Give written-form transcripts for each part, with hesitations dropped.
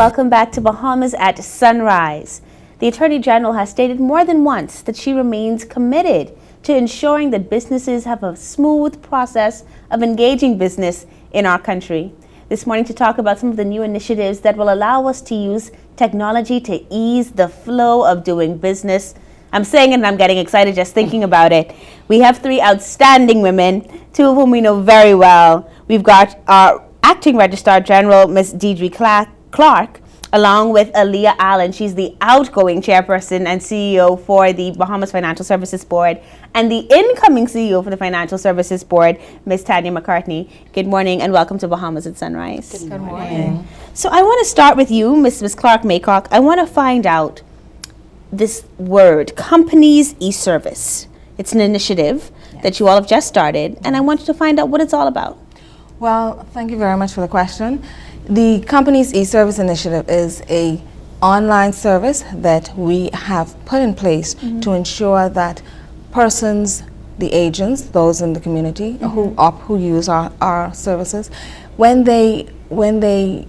welcome back to Bahamas at Sunrise. The Attorney General has stated more than once that she remains committed to ensuring that businesses have a smooth process of engaging business in our country. This morning to talk about some of the new initiatives that will allow us to use technology to ease the flow of doing business. I'm saying it and I'm getting excited just thinking about it. We have three outstanding women, two of whom we know very well. We've got our Acting Registrar General, Ms. Deidre Clark, along with Aliya Allen. She's the outgoing chairperson and CEO for the Bahamas Financial Services Board, and the incoming CEO for the Financial Services Board, Ms. Tanya McCartney. Good morning and welcome to Bahamas at Sunrise. Good morning. So I want to start with you, Ms. Clark Maycock. I want to find out this word, companies eService. It's an initiative that you all have just started, and I want you to find out what it's all about. Well, thank you very much for the question. The Companies eService Initiative is an online service that we have put in place to ensure that persons, the agents, those in the community who use our services, when they want to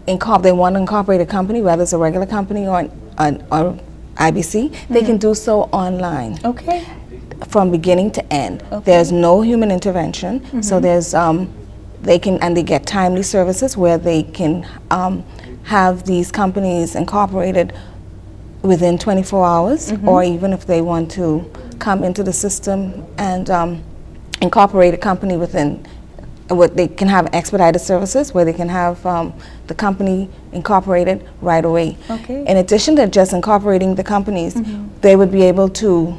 incorporate a company, whether it's a regular company or an IBC, they can do so online. Okay. From beginning to end. Okay. There's no human intervention, so there's they get timely services where they can have these companies incorporated within 24 hours, or even if they want to come into the system and incorporate a company within, they can have expedited services where they can have the company incorporated right away. Okay. In addition to just incorporating the companies, they would be able to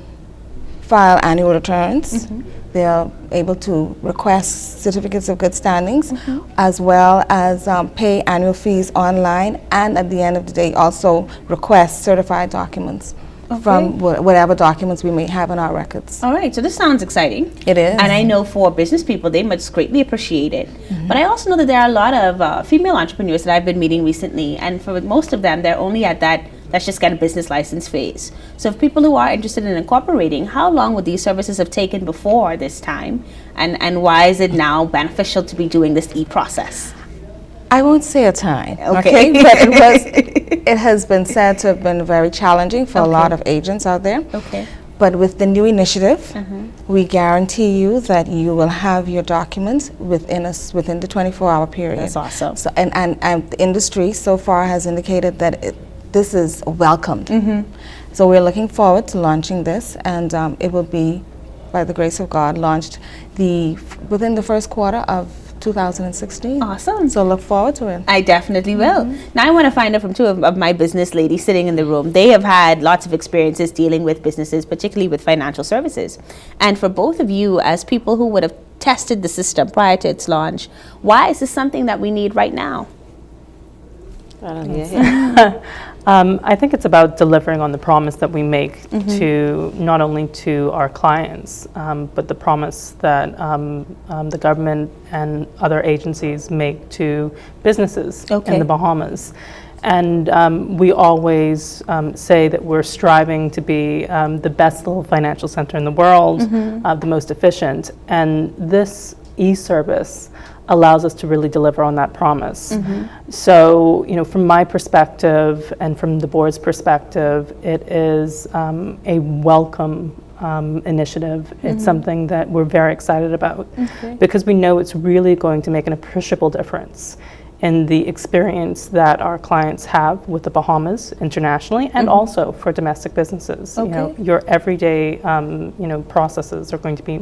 file annual returns. They're able to request certificates of good standings, as well as pay annual fees online, and at the end of the day also request certified documents from whatever documents we may have in our records. All right, so this sounds exciting. It is. And I know for business people, they must greatly appreciate it. But I also know that there are a lot of female entrepreneurs that I've been meeting recently, and for most of them, they're only at that let's just get a business license phase. So if people who are interested in incorporating, how long would these services have taken before this time? And why is it now beneficial to be doing this e-process? I won't say a time, okay? But it has been said to have been very challenging for a lot of agents out there. Okay. But with the new initiative, we guarantee you that you will have your documents within the 24-hour period. That's awesome. So, and the industry so far has indicated that this is welcomed. So we're looking forward to launching this, and it will be, by the grace of God, launched within the first quarter of 2016. Awesome. So look forward to it. I definitely will. Now I want to find out from two of my business ladies sitting in the room. They have had lots of experiences dealing with businesses, particularly with financial services. And for both of you, as people who would have tested the system prior to its launch, why is this something that we need right now? I think it's about delivering on the promise that we make to not only to our clients, but the promise that the government and other agencies make to businesses in the Bahamas. And we always say that we're striving to be the best little financial center in the world, the most efficient. And this e-service allows us to really deliver on that promise. So, from my perspective and from the board's perspective, it is a welcome initiative. It's something that we're very excited about because we know it's really going to make an appreciable difference in the experience that our clients have with the Bahamas internationally and also for domestic businesses. Your everyday processes are going to be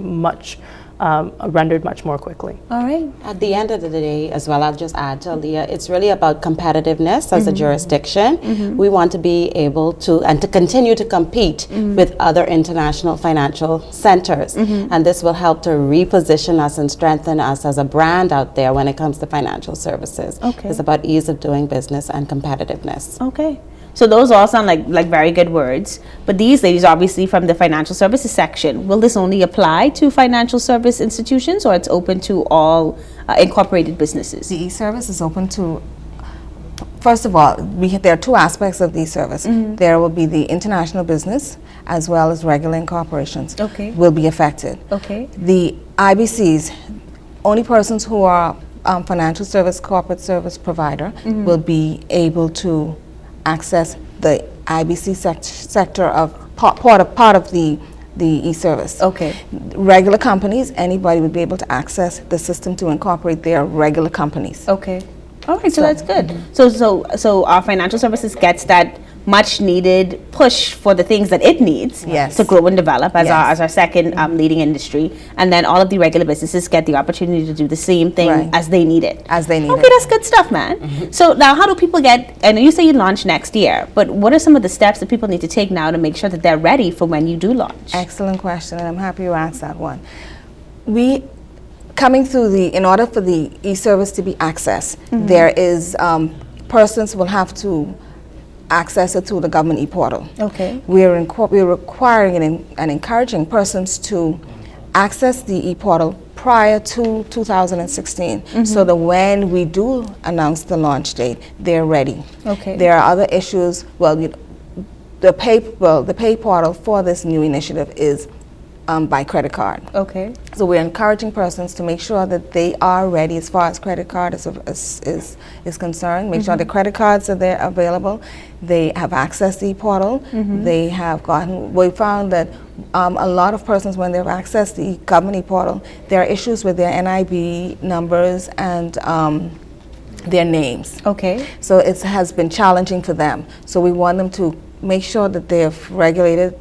rendered much more quickly. All right. At the end of the day, as well, I'll just add to Aliya, it's really about competitiveness as a jurisdiction. We want to be able to, and to continue to compete with other international financial centers. And this will help to reposition us and strengthen us as a brand out there when it comes to financial services. It's about ease of doing business and competitiveness. Okay. So those all sound like very good words. But these ladies, obviously from the financial services section, will this only apply to financial service institutions, or it's open to all incorporated businesses? The e-service is open to, first of all, there are two aspects of the e-service. There will be the international business as well as regular incorporations will be affected. Okay. The IBCs, only persons who are financial service corporate service provider will be able to access the IBC sector of part of the eService. Okay. Regular companies, anybody would be able to access the system to incorporate their regular companies. Okay. All right, so that's good. So our financial services gets that much needed push for the things that it needs Yes. to grow and develop as Yes. our second leading industry, and then all of the regular businesses get the opportunity to do the same thing Right. as they need it. As they need Okay, it. that's good stuff, man. So now, how do people get? I know you say you launch next year, but what are some of the steps that people need to take now to make sure that they're ready for when you do launch? Excellent question, and I'm happy you asked that one. In order for the eService to be accessed, there is persons will have to access it through the government e-portal. Okay. We're requiring and encouraging persons to access the e-portal prior to 2016, so that when we do announce the launch date, they're ready. Okay. There are other issues. Well, the pay portal for this new initiative is by credit card. Okay. So we're encouraging persons to make sure that they are ready as far as credit card is concerned. Make sure the credit cards are there available. They have access to the portal. They have we found that a lot of persons, when they've accessed the government portal, there are issues with their NIB numbers and their names. Okay. So it has been challenging for them. So we want them to make sure that they have regulated,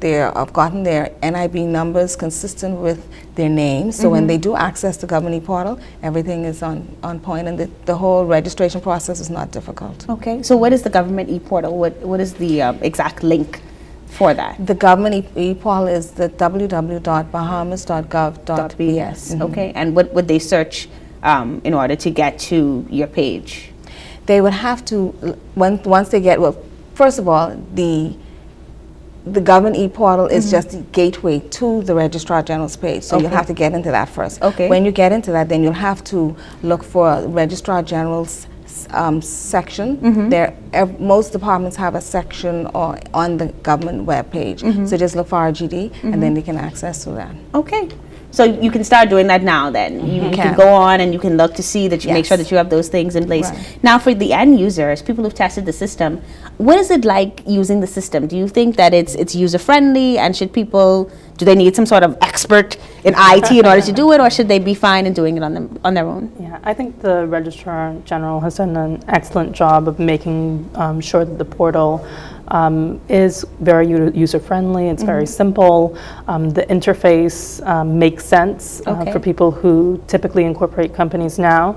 they have gotten their NIB numbers consistent with their names. So when they do access the government portal, everything is on point, and the whole registration process is not difficult. Okay. So what is the government e-portal? What is the exact link for that? The government e-portal is the www.bahamas.gov.bs. Okay. And what would they search in order to get to your page? They would have to, once they get, well, first of all, the government e-portal is just the gateway to the Registrar General's page, so you'll have to get into that first. Okay. When you get into that, then you'll have to look for Registrar General's section. Most departments have a section on the government web page, so just look for RGD, and then you can access to that. Okay. So you can start doing that now then. You can go on and you can look to see that you make sure that you have those things in place. Right. Now for the end users, people who've tested the system, what is it like using the system? Do you think that it's user friendly, and do they need some sort of expert in IT in order to do it, or should they be fine in doing it on their own? Yeah, I think the Registrar General has done an excellent job of making sure that the portal is very user-friendly. It's very simple. The interface makes sense for people who typically incorporate companies now.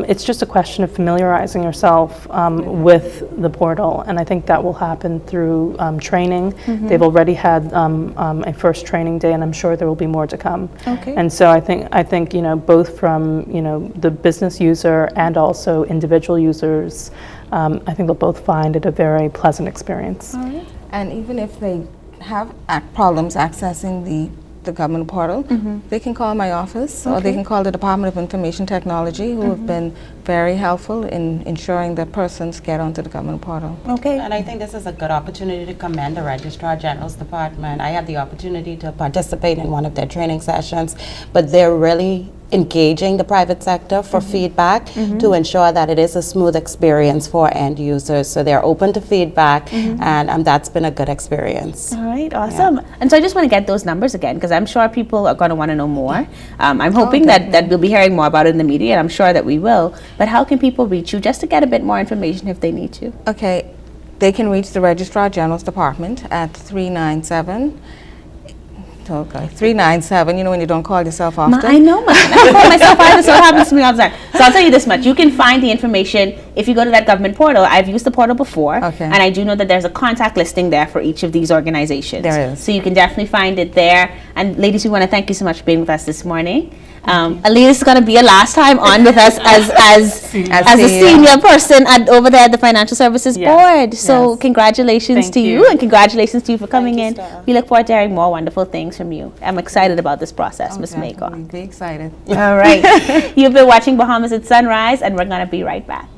It's just a question of familiarizing yourself with the portal, and I think that will happen through training. They've already had a first training day, and I'm sure there will be more to come. Okay. And so I think both from the business user and also individual users, I think they'll both find it a very pleasant experience. All right. And even if they have problems accessing the government portal, they can call my office, or they can call the Department of Information Technology, who have been very helpful in ensuring that persons get onto the government portal. Okay. And I think this is a good opportunity to commend the Registrar General's Department. I had the opportunity to participate in one of their training sessions, but they're really engaging the private sector for feedback to ensure that it is a smooth experience for end users. So they're open to feedback, and that's been a good experience. All right, awesome. And so I just want to get those numbers again, because I'm sure people are going to want to know more. I'm hoping that we'll be hearing more about it in the media, and I'm sure that we will. But how can people reach you just to get a bit more information if they need to? Okay, they can reach the Registrar General's Department at 397, when you don't call yourself often. I know, man. I don't call myself either, so it happens to me all the time. So I'll tell you this much. You can find the information if you go to that government portal. I've used the portal before, and I do know that there's a contact listing there for each of these organizations. There is. So you can definitely find it there. And ladies, we want to thank you so much for being with us this morning. Aliya, this is going to be your last time on with us as a senior person over there at the Financial Services Board. So congratulations to you, and congratulations to you for coming in. We look forward to hearing more wonderful things from you. I'm excited about this process, Ms. Maycock. Be excited. All right. You've been watching Bahamas at Sunrise, and we're going to be right back.